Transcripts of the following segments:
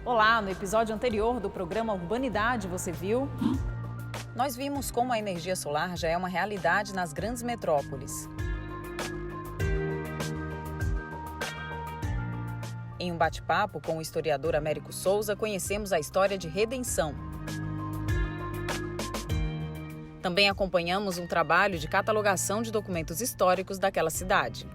Olá, no episódio anterior do programa Urbanidade, você viu? Nós vimos como a energia solar já é uma realidade nas grandes metrópoles. Em um bate-papo com o historiador Américo Souza, conhecemos a história de redenção. Também acompanhamos um trabalho de catalogação de documentos históricos daquela cidade.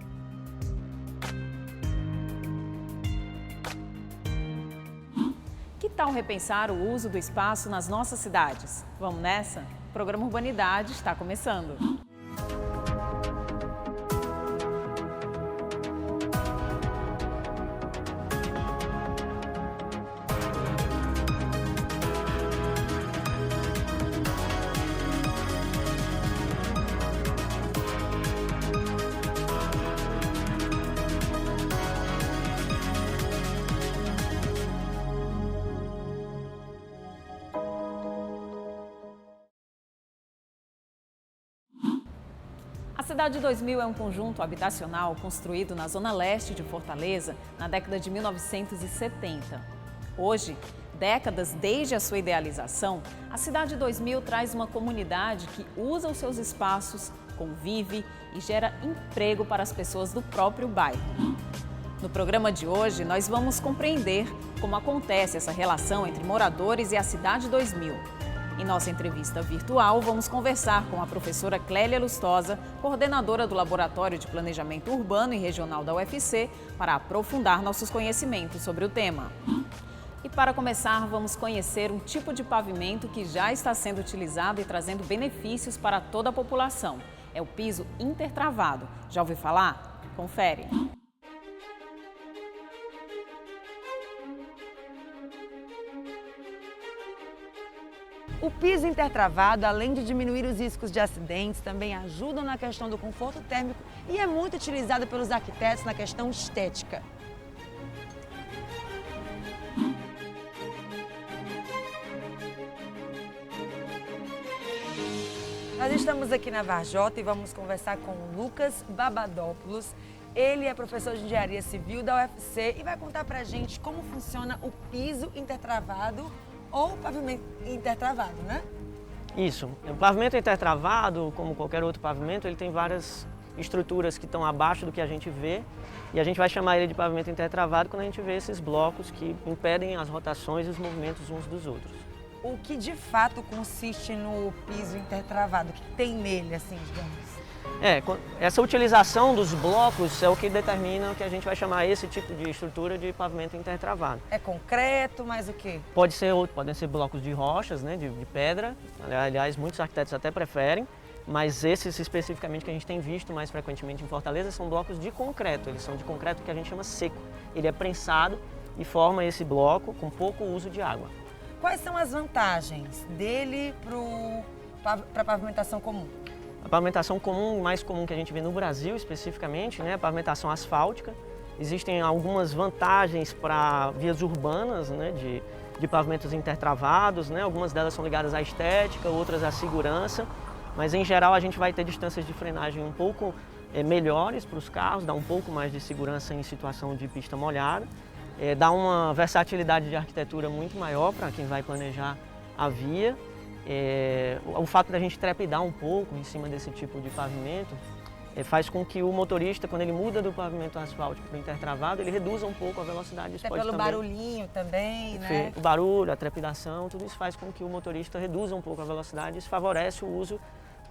Que tal repensar o uso do espaço nas nossas cidades? Vamos nessa? O programa Urbanidade está começando. A Cidade 2000 é um conjunto habitacional construído na zona leste de Fortaleza na década de 1970. Hoje, décadas desde a sua idealização, a Cidade 2000 traz uma comunidade que usa os seus espaços, convive e gera emprego para as pessoas do próprio bairro. No programa de hoje, nós vamos compreender como acontece essa relação entre moradores e a Cidade 2000. Em nossa entrevista virtual, vamos conversar com a professora Clélia Lustosa, coordenadora do Laboratório de Planejamento Urbano e Regional da UFC, para aprofundar nossos conhecimentos sobre o tema. E para começar, vamos conhecer um tipo de pavimento que já está sendo utilizado e trazendo benefícios para toda a população. É o piso intertravado. Já ouviu falar? Confere! O piso intertravado, além de diminuir os riscos de acidentes, também ajuda na questão do conforto térmico e é muito utilizado pelos arquitetos na questão estética. Nós estamos aqui na Varjota e vamos conversar com o Lucas Babadopoulos. Ele é professor de Engenharia Civil da UFC e vai contar pra gente como funciona o piso intertravado ou pavimento intertravado, né? Isso. O pavimento intertravado, como qualquer outro pavimento, ele tem várias estruturas que estão abaixo do que a gente vê e a gente vai chamar ele de pavimento intertravado quando a gente vê esses blocos que impedem as rotações e os movimentos uns dos outros. O que de fato consiste no piso intertravado? O que tem nele, assim, digamos? Essa utilização dos blocos é o que determina o que a gente vai chamar esse tipo de estrutura de pavimento intertravado. É concreto, mas o quê? Podem ser blocos de rochas, né, de pedra, aliás, muitos arquitetos até preferem, mas esses especificamente que a gente tem visto mais frequentemente em Fortaleza são blocos de concreto, eles são de concreto que a gente chama seco. Ele é prensado e forma esse bloco com pouco uso de água. Quais são as vantagens dele para a pavimentação comum? A pavimentação comum, mais comum que a gente vê no Brasil especificamente, né, a pavimentação asfáltica. Existem algumas vantagens para vias urbanas, né, de pavimentos intertravados, né, algumas delas são ligadas à estética, outras à segurança, mas em geral a gente vai ter distâncias de frenagem um pouco melhores para os carros, dá um pouco mais de segurança em situação de pista molhada, dá uma versatilidade de arquitetura muito maior para quem vai planejar a via. O fato da gente trepidar um pouco em cima desse tipo de pavimento faz com que o motorista, quando ele muda do pavimento asfáltico para o intertravado, ele reduza um pouco a velocidade. Até pelo barulhinho também, né? O barulho, a trepidação, tudo isso faz com que o motorista reduza um pouco a velocidade. Isso favorece o uso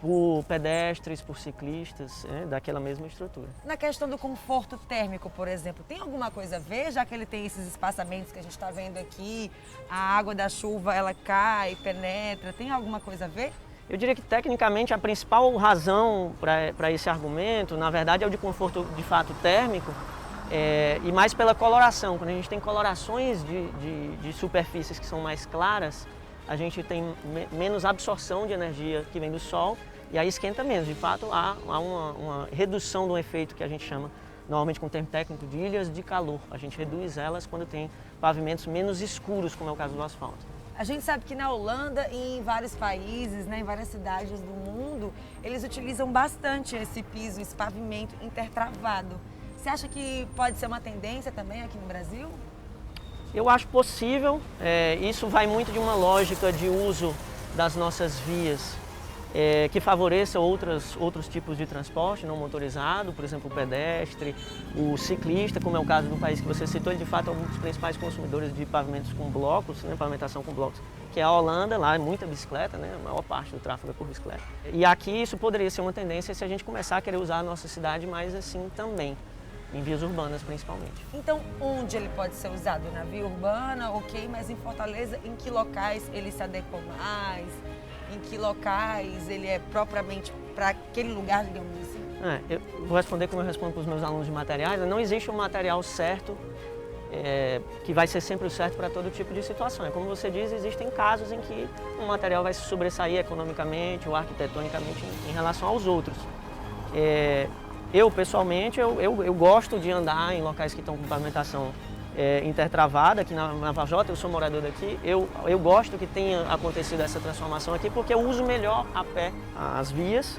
por pedestres, por ciclistas, daquela mesma estrutura. Na questão do conforto térmico, por exemplo, tem alguma coisa a ver, já que ele tem esses espaçamentos que a gente está vendo aqui, a água da chuva ela cai, penetra, tem alguma coisa a ver? Eu diria que tecnicamente a principal razão para esse argumento, na verdade, é o de conforto de fato térmico e mais pela coloração. Quando a gente tem colorações de superfícies que são mais claras, a gente tem menos absorção de energia que vem do sol e aí esquenta menos. De fato, há uma redução do efeito que a gente chama, normalmente com o termo técnico, de ilhas de calor. A gente reduz elas quando tem pavimentos menos escuros, como é o caso do asfalto. A gente sabe que na Holanda e em vários países, né, em várias cidades do mundo, eles utilizam bastante esse piso, esse pavimento intertravado. Você acha que pode ser uma tendência também aqui no Brasil? Eu acho possível, isso vai muito de uma lógica de uso das nossas vias que favoreça outros tipos de transporte não motorizado, por exemplo, o pedestre, o ciclista, como é o caso do país que você citou, ele de fato é um dos principais consumidores de pavimentos com blocos, né, pavimentação com blocos, que é a Holanda, lá é muita bicicleta, né, a maior parte do tráfego é por bicicleta. E aqui isso poderia ser uma tendência se a gente começar a querer usar a nossa cidade mais assim também, em vias urbanas principalmente. Então, onde ele pode ser usado? Na via urbana, ok, mas em Fortaleza, em que locais ele se adequa mais? Em que locais ele é propriamente para aquele lugar, digamos assim? Eu vou responder como eu respondo para os meus alunos de materiais. Não existe um material certo que vai ser sempre o certo para todo tipo de situação. Como você diz, existem casos em que um material vai se sobressair economicamente ou arquitetonicamente em relação aos outros. Eu, pessoalmente, eu gosto de andar em locais que estão com pavimentação intertravada aqui na Varjota, eu sou morador daqui, eu gosto que tenha acontecido essa transformação aqui porque eu uso melhor a pé as vias,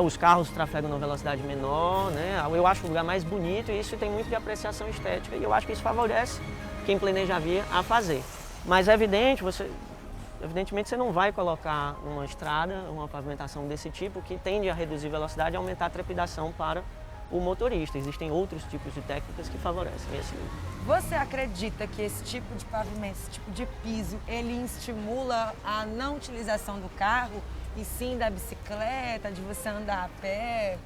os carros trafegam numa velocidade menor, né? Eu acho o lugar mais bonito e isso tem muito de apreciação estética e eu acho que isso favorece quem planeja a via a fazer. Mas é evidentemente você não vai colocar numa estrada uma pavimentação desse tipo que tende a reduzir velocidade e aumentar a trepidação para o motorista. Existem outros tipos de técnicas que favorecem esse nível. Você acredita que esse tipo de pavimento, esse tipo de piso, ele estimula a não utilização do carro e sim da bicicleta, de você andar a pé?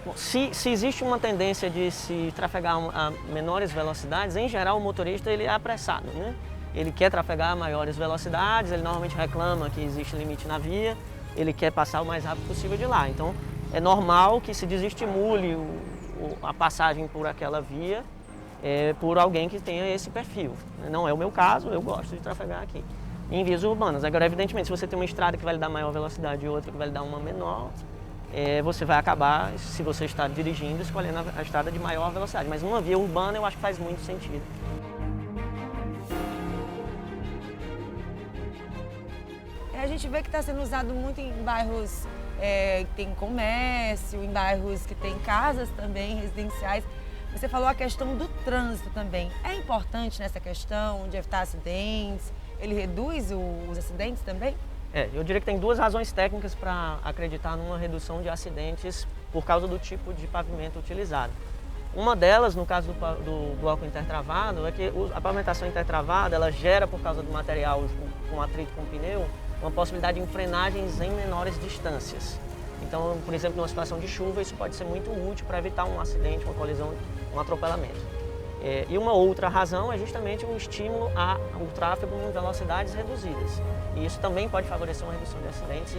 Bom, se existe uma tendência de se trafegar a menores velocidades, em geral o motorista ele é apressado, né? Ele quer trafegar a maiores velocidades, ele normalmente reclama que existe limite na via, ele quer passar o mais rápido possível de lá. Então, é normal que se desestimule a passagem por aquela via por alguém que tenha esse perfil. Não é o meu caso, eu gosto de trafegar aqui, em vias urbanas. Agora, evidentemente, se você tem uma estrada que vai lhe dar maior velocidade e outra que vai lhe dar uma menor, você vai acabar, se você está dirigindo, escolhendo a estrada de maior velocidade. Mas numa via urbana eu acho que faz muito sentido. A gente vê que está sendo usado muito em bairros que tem comércio, em bairros que tem casas também, residenciais. Você falou a questão do trânsito também. É importante nessa questão de evitar acidentes? Ele reduz os acidentes também? Eu diria que tem duas razões técnicas para acreditar numa redução de acidentes por causa do tipo de pavimento utilizado. Uma delas, no caso do bloco intertravado, é que a pavimentação intertravada ela gera, por causa do material com atrito com o pneu, uma possibilidade de frenagens em menores distâncias. Então, por exemplo, numa situação de chuva, isso pode ser muito útil para evitar um acidente, uma colisão, um atropelamento. E uma outra razão é justamente um estímulo ao tráfego em velocidades reduzidas. E isso também pode favorecer uma redução de acidentes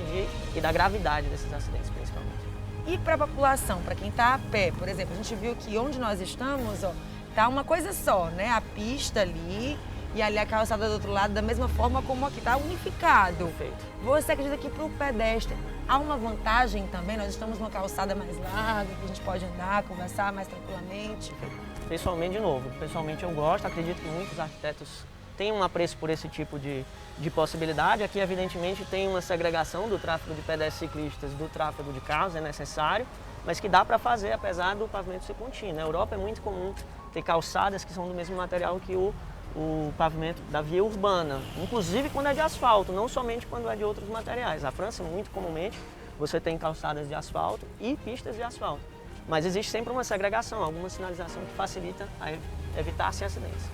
e da gravidade desses acidentes, principalmente. E para a população, para quem está a pé, por exemplo, a gente viu que onde nós estamos, tá uma coisa só, né? A pista ali e ali a calçada do outro lado, da mesma forma como aqui, está unificado. Perfeito. Você acredita que para o pedestre há uma vantagem também? Nós estamos numa calçada mais larga, que a gente pode andar, conversar mais tranquilamente. Pessoalmente, de novo, eu gosto, acredito que muitos arquitetos têm um apreço por esse tipo de possibilidade. Aqui, evidentemente, tem uma segregação do tráfego de pedestres e ciclistas do tráfego de carros, é necessário, mas que dá para fazer apesar do pavimento ser contínuo. Na Europa é muito comum ter calçadas que são do mesmo material que o pavimento da via urbana, inclusive quando é de asfalto, não somente quando é de outros materiais. Na França, muito comumente, você tem calçadas de asfalto e pistas de asfalto. Mas existe sempre uma segregação, alguma sinalização que facilita evitar-se acidentes.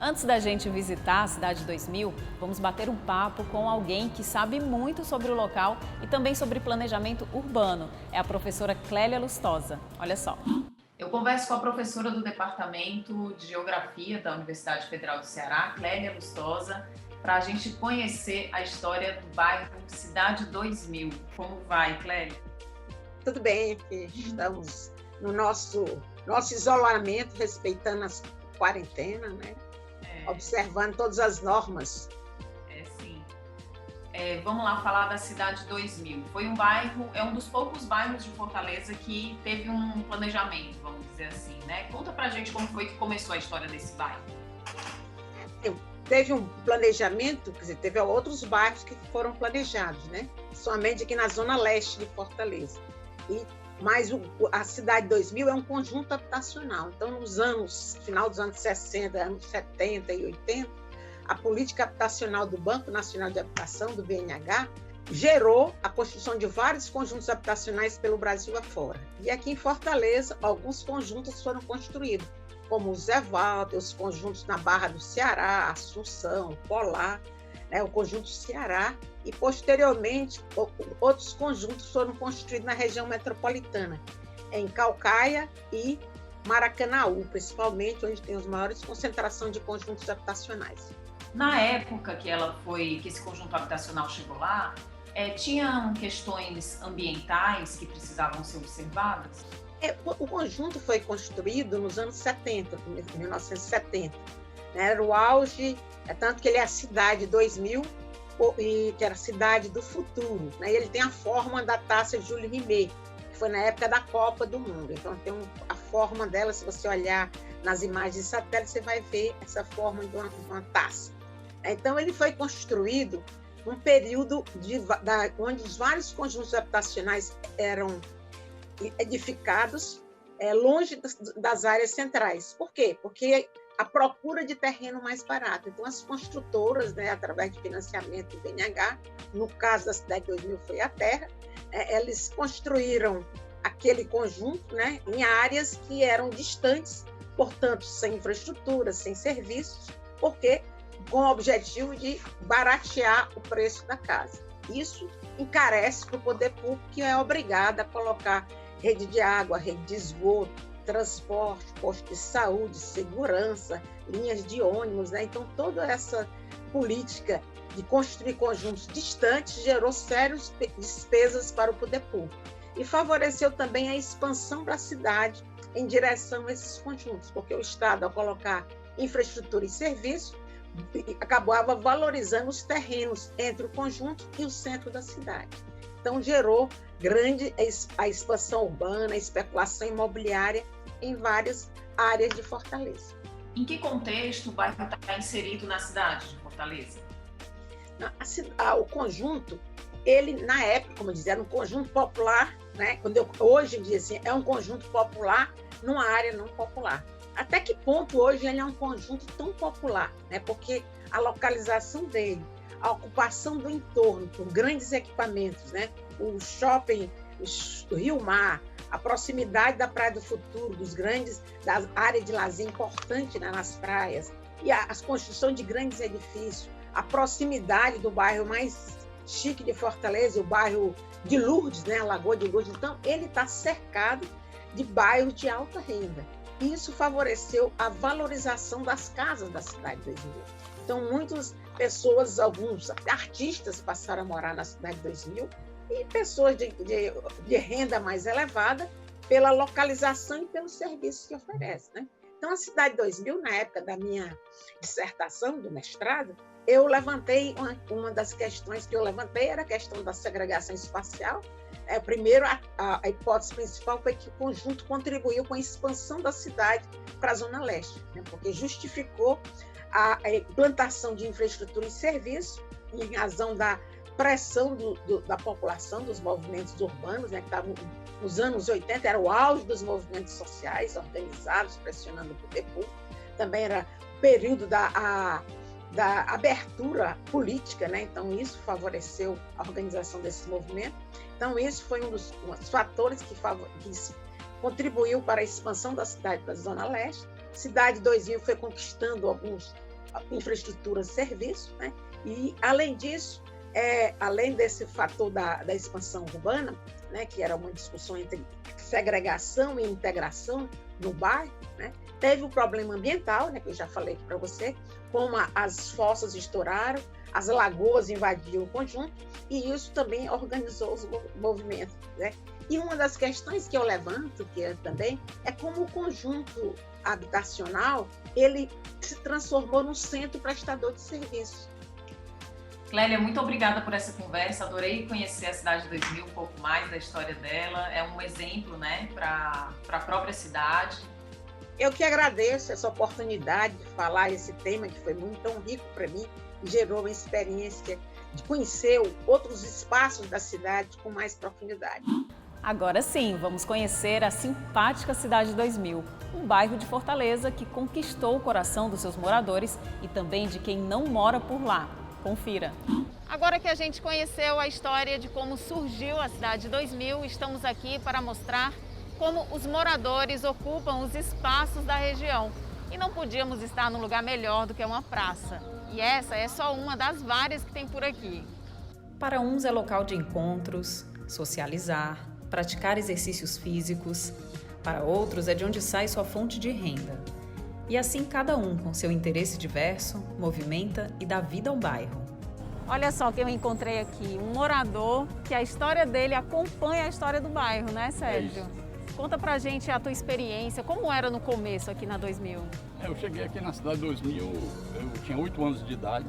Antes da gente visitar a Cidade 2000, vamos bater um papo com alguém que sabe muito sobre o local e também sobre planejamento urbano. É a professora Clélia Lustosa. Olha só. Eu converso com a professora do Departamento de Geografia da Universidade Federal do Ceará, Clélia Lustosa, para a gente conhecer a história do bairro Cidade 2000. Como vai, Clélia? Tudo bem, aqui estamos no nosso isolamento, respeitando a quarentena, né? Observando todas as normas. Sim. Vamos lá falar da Cidade 2000. Foi um bairro, é um dos poucos bairros de Fortaleza que teve um planejamento, vamos dizer assim, né? Conta pra gente como foi que começou a história desse bairro. Teve um planejamento, quer dizer, teve outros bairros que foram planejados, né? Somente aqui na zona leste de Fortaleza. Mas a Cidade 2000 é um conjunto habitacional. Então, final dos anos 60, anos 70 e 80, a política habitacional do Banco Nacional de Habitação, do BNH, gerou a construção de vários conjuntos habitacionais pelo Brasil afora. E aqui em Fortaleza, alguns conjuntos foram construídos, como o Zé Walter, os conjuntos na Barra do Ceará, Assunção, Polar, né, o conjunto Ceará, e posteriormente outros conjuntos foram construídos na região metropolitana, em Caucaia e Maracanaú, principalmente, onde tem as maiores concentrações de conjuntos habitacionais. Na época que esse conjunto habitacional chegou lá, tinham questões ambientais que precisavam ser observadas? O conjunto foi construído nos anos 70, 1970. Né? Era o auge, tanto que ele é a Cidade 2000, que era a cidade do futuro. Né? E ele tem a forma da Taça Jules Rimet, que foi na época da Copa do Mundo. Então, tem a forma dela, se você olhar nas imagens de satélite, você vai ver essa forma de uma taça. Então, ele foi construído num período onde os vários conjuntos habitacionais eram edificados longe das áreas centrais. Por quê? Porque a procura de terreno mais barato. Então, as construtoras, né, através de financiamento do BNH, no caso da Cidade 2000 foi a Terra, eles construíram aquele conjunto, né, em áreas que eram distantes, portanto, sem infraestrutura, sem serviços, porque com o objetivo de baratear o preço da casa. Isso encarece para o poder público, que é obrigado a colocar rede de água, rede de esgoto, transporte, posto de saúde, segurança, linhas de ônibus, né? Então, toda essa política de construir conjuntos distantes gerou sérias despesas para o poder público e favoreceu também a expansão da cidade em direção a esses conjuntos, porque o Estado, ao colocar infraestrutura e serviço, acabava valorizando os terrenos entre o conjunto e o centro da cidade. Então, gerou a expansão urbana, a especulação imobiliária em várias áreas de Fortaleza. Em que contexto o bairro está inserido na cidade de Fortaleza? O conjunto, ele, na época, como eu dizia, era um conjunto popular, né? Hoje em dia, assim, é um conjunto popular numa área não popular. Até que ponto hoje ele é um conjunto tão popular, né? Porque a localização dele, a ocupação do entorno por grandes equipamentos, né? O shopping do Rio Mar, a proximidade da Praia do Futuro, da área de lazer importante, né, nas praias, e a construção de grandes edifícios, a proximidade do bairro mais chique de Fortaleza, o bairro de Lourdes, né, a Lagoa de Lourdes. Então, ele está cercado de bairros de alta renda. Isso favoreceu a valorização das casas da Cidade 2000. Então, muitas pessoas, alguns artistas passaram a morar na Cidade 2000 e pessoas de renda mais elevada pela localização e pelos serviços que oferece, né? Então, a Cidade 2000, na época da minha dissertação, do mestrado, eu levantei, uma das questões que eu levantei era a questão da segregação espacial. Primeiro, a hipótese principal foi que o conjunto contribuiu com a expansão da cidade para a Zona Leste, né? Porque justificou a implantação de infraestrutura e serviço em razão da pressão da população, dos movimentos urbanos, né, que estavam nos anos 80, era o auge dos movimentos sociais organizados, pressionando o poder público. Também era o período da abertura política, né? Então isso favoreceu a organização desse movimento. Então isso foi um dos fatores que contribuiu para a expansão da cidade para a Zona Leste. Cidade 2000 foi conquistando algumas infraestruturas e serviços, né? E além disso, além desse fator da expansão urbana, né, que era uma discussão entre segregação e integração no bairro, né, teve o problema ambiental, né, que eu já falei aqui para você, como as fossas estouraram, as lagoas invadiram o conjunto, e isso também organizou os movimentos, né? E uma das questões que eu levanto, também, é como o conjunto habitacional ele se transformou num centro prestador de serviços. Clélia, muito obrigada por essa conversa. Adorei conhecer a Cidade 2000, um pouco mais da história dela. É um exemplo, né, para a própria cidade. Eu que agradeço essa oportunidade de falar esse tema que foi tão rico para mim e gerou uma experiência de conhecer outros espaços da cidade com mais profundidade. Agora sim, vamos conhecer a simpática Cidade 2000, um bairro de Fortaleza que conquistou o coração dos seus moradores e também de quem não mora por lá. Confira. Agora que a gente conheceu a história de como surgiu a Cidade 2000, estamos aqui para mostrar como os moradores ocupam os espaços da região. E não podíamos estar num lugar melhor do que uma praça. E essa é só uma das várias que tem por aqui. Para uns é local de encontros, socializar, praticar exercícios físicos. Para outros é de onde sai sua fonte de renda. E assim cada um, com seu interesse diverso, movimenta e dá vida ao bairro. Olha só que eu encontrei aqui, um morador que a história dele acompanha a história do bairro, né, Sérgio? Conta pra gente a tua experiência, como era no começo aqui na 2000? Eu cheguei aqui na Cidade 2000, eu tinha 8 anos de idade.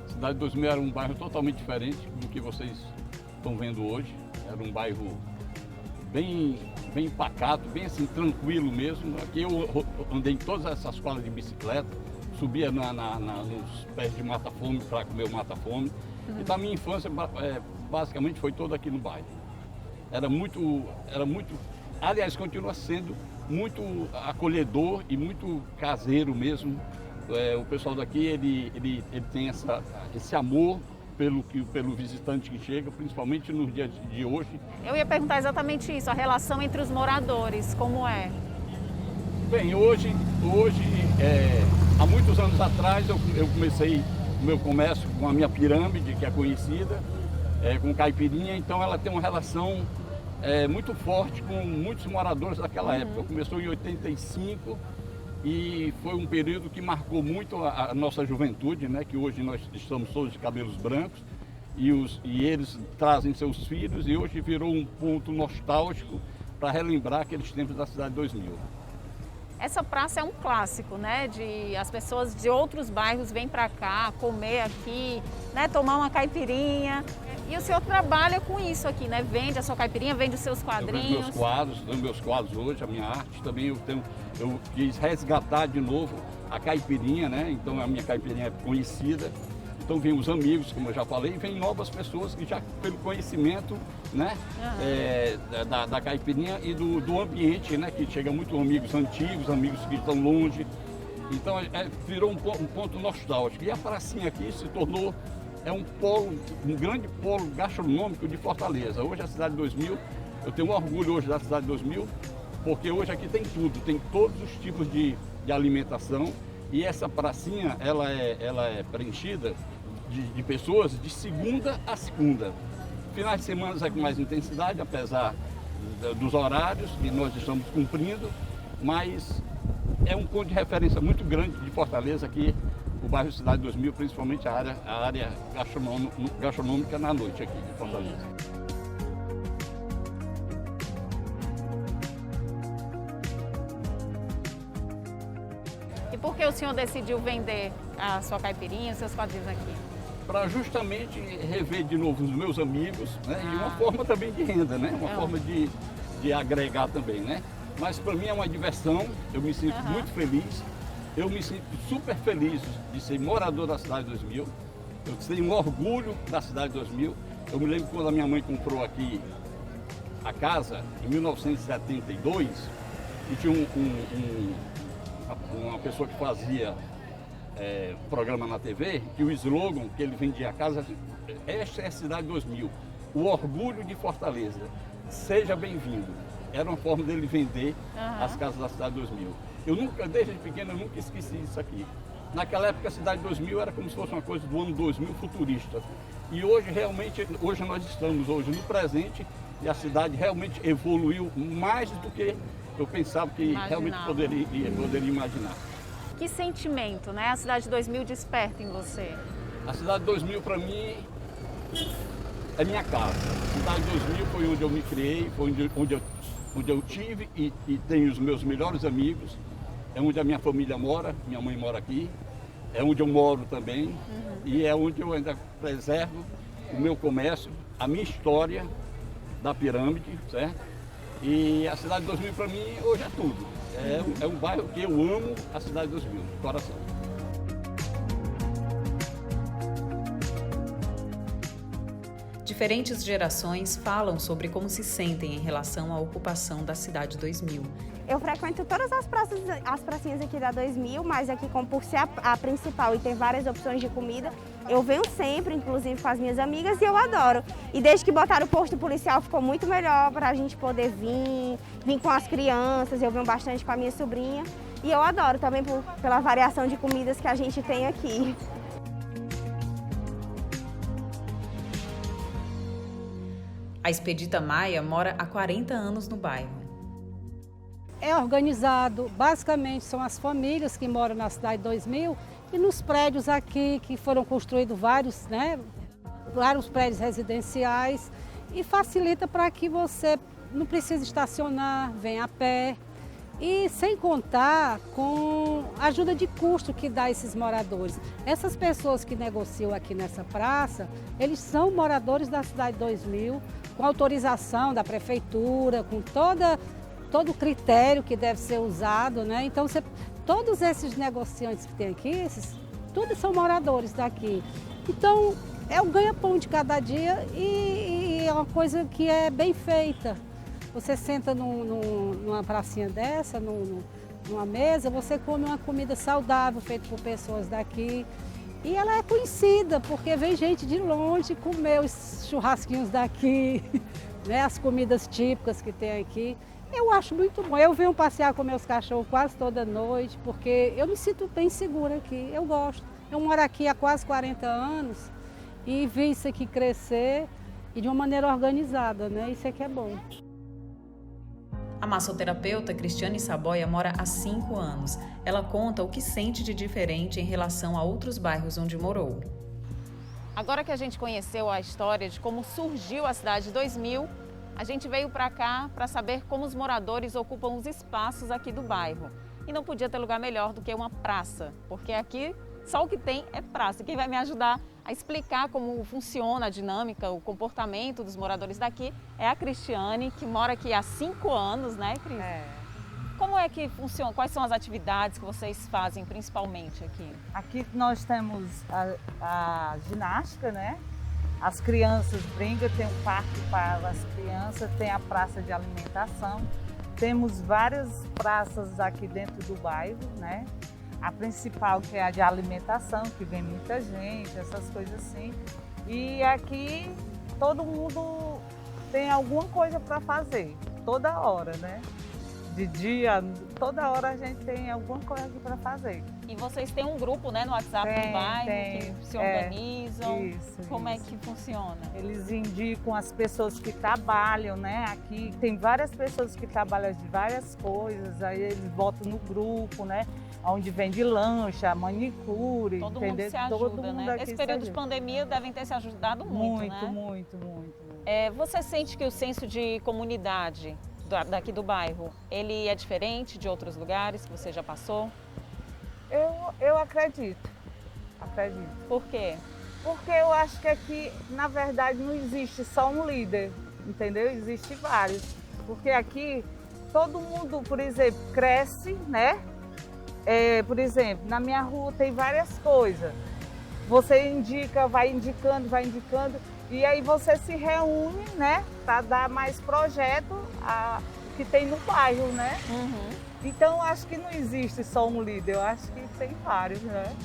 A Cidade 2000 era um bairro totalmente diferente do que vocês estão vendo hoje. Era um bairro bem pacato, bem assim, tranquilo mesmo. Aqui eu andei em todas essas quadras de bicicleta, subia nos pés de mata-fome para comer o mata-fome. Então a minha infância basicamente foi toda aqui no bairro. Era muito, aliás, continua sendo muito acolhedor e muito caseiro mesmo. O pessoal daqui, ele tem esse amor pelo visitante que chega, principalmente nos dias de hoje. Eu ia perguntar exatamente isso, a relação entre os moradores, como é? Bem, hoje há muitos anos atrás, eu comecei o meu comércio com a minha pirâmide, que é conhecida, com caipirinha, então ela tem uma relação muito forte com muitos moradores daquela época. Começou em 85 e foi um período que marcou muito a nossa juventude, né? Que hoje nós estamos todos de cabelos brancos e eles trazem seus filhos, e hoje virou um ponto nostálgico para relembrar aqueles tempos da Cidade 2000. Essa praça é um clássico, né? As pessoas de outros bairros vêm para cá comer aqui, né? Tomar uma caipirinha. E o senhor trabalha com isso aqui, né? Vende a sua caipirinha, vende os seus quadrinhos. Tenho meus quadros hoje, a minha arte também. Eu quis resgatar de novo a caipirinha, né? Então a minha caipirinha é conhecida. Então vem os amigos, como eu já falei, e vem novas pessoas que já pelo conhecimento, né? Da caipirinha e do ambiente, né? Que chega muito amigos antigos, amigos que estão longe. Então virou um ponto nostálgico. E a pracinha aqui se tornou um grande polo gastronômico de Fortaleza. Hoje a Cidade 2000, eu tenho um orgulho hoje da Cidade 2000, porque hoje aqui tem tudo, tem todos os tipos de alimentação, e essa pracinha, ela é preenchida de pessoas de segunda a segunda. Finais de semana é com mais intensidade, apesar dos horários que nós estamos cumprindo, mas é um ponto de referência muito grande de Fortaleza aqui, o bairro Cidade 2000, principalmente a área gastronômica na noite aqui de Fortaleza. E por que o senhor decidiu vender a sua caipirinha, os seus quadrinhos aqui? Para justamente rever de novo os meus amigos, né? E uma forma também de renda, né? Uma forma de agregar também, né? Mas para mim é uma diversão, eu me sinto muito feliz. Eu me sinto super feliz de ser morador da Cidade 2000. Eu tenho um orgulho da Cidade 2000. Eu me lembro quando a minha mãe comprou aqui a casa, em 1972, e tinha uma pessoa que fazia programa na TV, que o slogan que ele vendia a casa, esta é a Cidade 2000, o orgulho de Fortaleza, seja bem-vindo. Era uma forma dele vender as casas da Cidade 2000. Eu nunca, desde pequeno, eu nunca esqueci isso aqui. Naquela época, a Cidade 2000 era como se fosse uma coisa do ano 2000 futurista. E hoje, realmente, nós estamos no presente, e a cidade realmente evoluiu mais do que eu pensava que realmente poderia imaginar. Que sentimento, né? A Cidade 2000 desperta em você? A Cidade 2000, para mim, é minha casa. A Cidade 2000 foi onde eu me criei, foi onde eu tive e tenho os meus melhores amigos. É onde a minha família mora, minha mãe mora aqui, é onde eu moro também, e é onde eu ainda preservo o meu comércio, a minha história da pirâmide, certo? E a Cidade 2000 para mim hoje é tudo. É um bairro que eu amo, a Cidade 2000, de coração. De diferentes gerações falam sobre como se sentem em relação à ocupação da Cidade 2000. Eu frequento todas as pracinhas aqui da 2000, mas aqui, como por ser a principal e tem várias opções de comida, eu venho sempre, inclusive com as minhas amigas, e eu adoro. E desde que botaram o posto policial ficou muito melhor para a gente poder vir com as crianças, eu venho bastante com a minha sobrinha. E eu adoro também pela variação de comidas que a gente tem aqui. A Expedita Maia mora há 40 anos no bairro. É organizado, basicamente são as famílias que moram na Cidade 2000 e nos prédios aqui que foram construídos vários prédios residenciais e facilita para que você não precise estacionar, venha a pé e sem contar com a ajuda de custo que dá esses moradores. Essas pessoas que negociam aqui nessa praça, eles são moradores da Cidade 2000, com autorização da prefeitura, com todo o critério que deve ser usado, né? Então, todos esses negociantes que tem aqui, todos são moradores daqui. Então, é o ganha-pão de cada dia e é uma coisa que é bem feita. Você senta numa pracinha dessa, numa mesa, você come uma comida saudável feita por pessoas daqui. E ela é conhecida porque vem gente de longe comer os churrasquinhos daqui, né? As comidas típicas que tem aqui. Eu acho muito bom. Eu venho passear com meus cachorros quase toda noite, porque eu me sinto bem segura aqui. Eu gosto. Eu moro aqui há quase 40 anos e vi isso aqui crescer e de uma maneira organizada, né? Isso aqui é bom. A massoterapeuta Cristiane Saboia mora há 5 anos. Ela conta o que sente de diferente em relação a outros bairros onde morou. Agora que a gente conheceu a história de como surgiu a Cidade 2000, a gente veio para cá para saber como os moradores ocupam os espaços aqui do bairro. E não podia ter lugar melhor do que uma praça, porque aqui só o que tem é praça. Quem vai me ajudar a explicar como funciona a dinâmica, o comportamento dos moradores daqui é a Cristiane, que mora aqui há 5 anos, né, Cris? Como é que funciona? Quais são as atividades que vocês fazem principalmente aqui? Aqui nós temos a ginástica, né? As crianças brincam, tem um parque para as crianças, tem a praça de alimentação. Temos várias praças aqui dentro do bairro, né? A principal que é a de alimentação, que vem muita gente, essas coisas assim. E aqui todo mundo tem alguma coisa para fazer, toda hora, né? De dia, toda hora a gente tem alguma coisa aqui para fazer. E vocês têm um grupo, né, no WhatsApp do bairro que se organizam? Como é que funciona? Eles indicam as pessoas que trabalham, né? Aqui tem várias pessoas que trabalham de várias coisas, aí eles botam no grupo, né? Onde vende lancha, manicure, todo entendeu? Mundo se ajuda, todo mundo né? Esse período de pandemia devem ter se ajudado muito, né? Muito. Você sente que o senso de comunidade daqui do bairro, ele é diferente de outros lugares que você já passou? Eu acredito. Por quê? Porque eu acho que aqui, na verdade, não existe só um líder, entendeu? Existe vários. Porque aqui, todo mundo, por exemplo, cresce, né? Por exemplo, na minha rua tem várias coisas. Você indica, vai indicando, e aí você se reúne, né? Para dar mais projeto que tem no bairro, né? Uhum. Então, eu acho que não existe só um líder, eu acho que tem vários, né?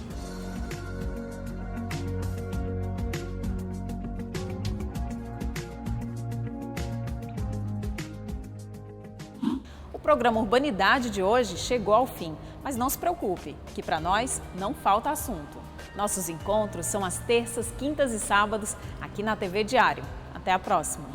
O programa Urbanidade de hoje chegou ao fim, mas não se preocupe, que para nós não falta assunto. Nossos encontros são às terças, quintas e sábados aqui na TV Diário. Até a próxima!